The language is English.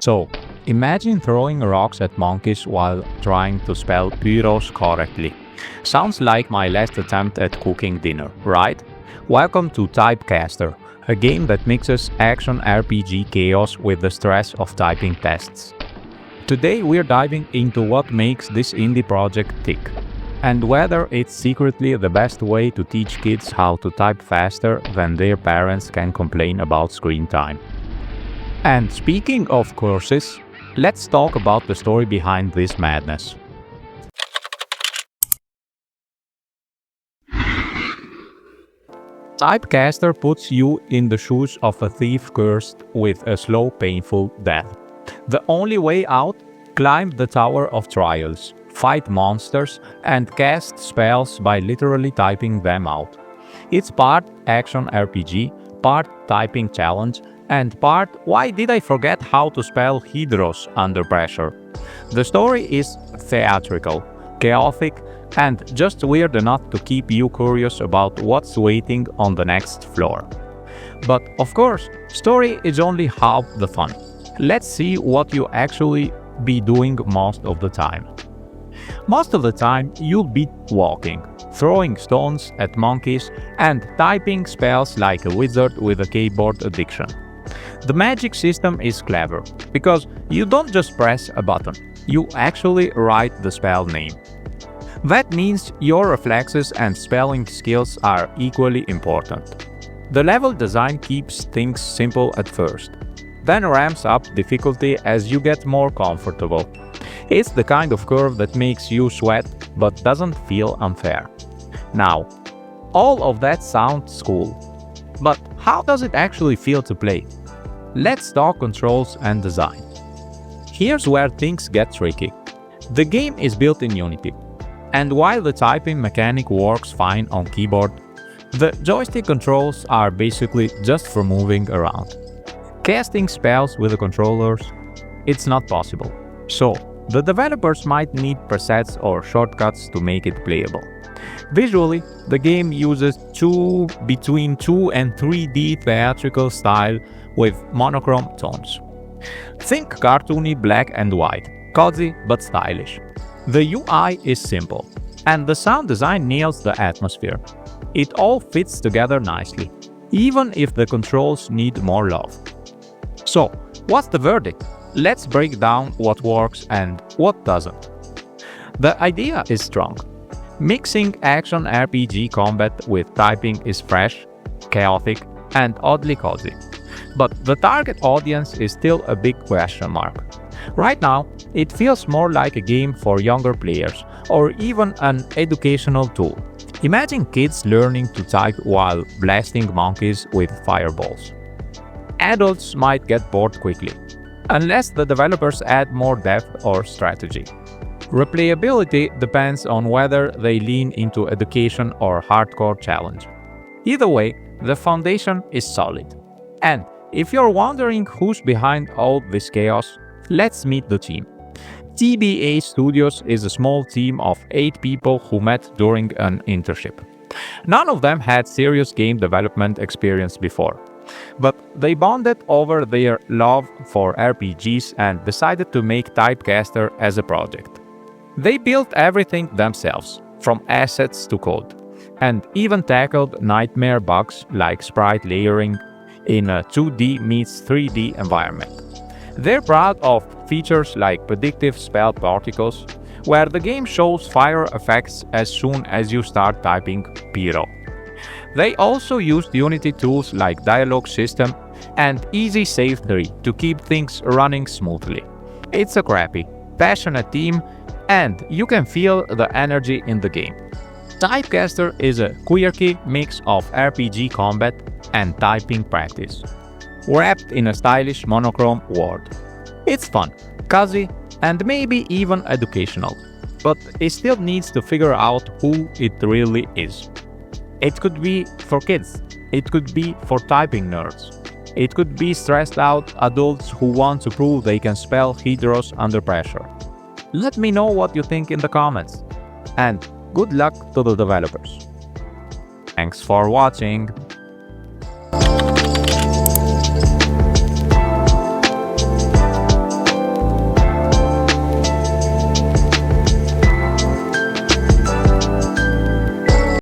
So, imagine throwing rocks at monkeys while trying to spell pyros correctly. Sounds like my last attempt at cooking dinner, right? Welcome to TypeCaster, a game that mixes action RPG chaos with the stress of typing tests. Today we're diving into what makes this indie project tick, and whether it's secretly the best way to teach kids how to type faster than their parents can complain about screen time. And speaking of courses, let's talk about the story behind this madness. TypeCaster puts you in the shoes of a thief cursed with a slow, painful death. The only way out? Climb the Tower of Trials, fight monsters, and cast spells by literally typing them out. It's part action RPG, part typing challenge, and part why did I forget how to spell heartwarming under pressure. The story is theatrical, chaotic, and just weird enough to keep you curious about what's waiting on the next floor. But of course, story is only half the fun. Let's see what you actually be doing most of the time. Most of the time, you'll be walking, throwing stones at monkeys, and typing spells like a wizard with a keyboard addiction. The magic system is clever, because you don't just press a button, you actually write the spell name. That means your reflexes and spelling skills are equally important. The level design keeps things simple at first, then ramps up difficulty as you get more comfortable. It's the kind of curve that makes you sweat but doesn't feel unfair. Now, all of that sounds cool, but how does it actually feel to play? Let's talk controls and design. Here's where things get tricky. The game is built in Unity, and while the typing mechanic works fine on keyboard, the joystick controls are basically just for moving around. Casting spells with the controllers, it's not possible. So, the developers might need presets or shortcuts to make it playable. Visually, the game uses between 2 and 3D theatrical style with monochrome tones. Think cartoony black and white, cozy but stylish. The UI is simple, and the sound design nails the atmosphere. It all fits together nicely, even if the controls need more love. So, what's the verdict? Let's break down what works and what doesn't. The idea is strong. Mixing action RPG combat with typing is fresh, chaotic, and oddly cozy. But the target audience is still a big question mark. Right now, it feels more like a game for younger players, or even an educational tool. Imagine kids learning to type while blasting monkeys with fireballs. Adults might get bored quickly, unless the developers add more depth or strategy. Replayability depends on whether they lean into education or hardcore challenge. Either way, the foundation is solid. And if you're wondering who's behind all this chaos, let's meet the team. TBA Studios is a small team of 8 people who met during an internship. None of them had serious game development experience before, but they bonded over their love for RPGs and decided to make TypeCaster as a project. They built everything themselves, from assets to code, and even tackled nightmare bugs like sprite layering in a 2D meets 3D environment. They're proud of features like predictive spell particles, where the game shows fire effects as soon as you start typing pyro. They also used Unity tools like dialogue system and easy save tree to keep things running smoothly. It's a crappy, passionate team, and you can feel the energy in the game. TypeCaster is a quirky mix of RPG combat and typing practice, wrapped in a stylish monochrome world. It's fun, cozy, and maybe even educational, but it still needs to figure out who it really is. It could be for kids, it could be for typing nerds, it could be stressed out adults who want to prove they can spell heartwarming under pressure. Let me know what you think in the comments, and good luck to the developers. Thanks for watching.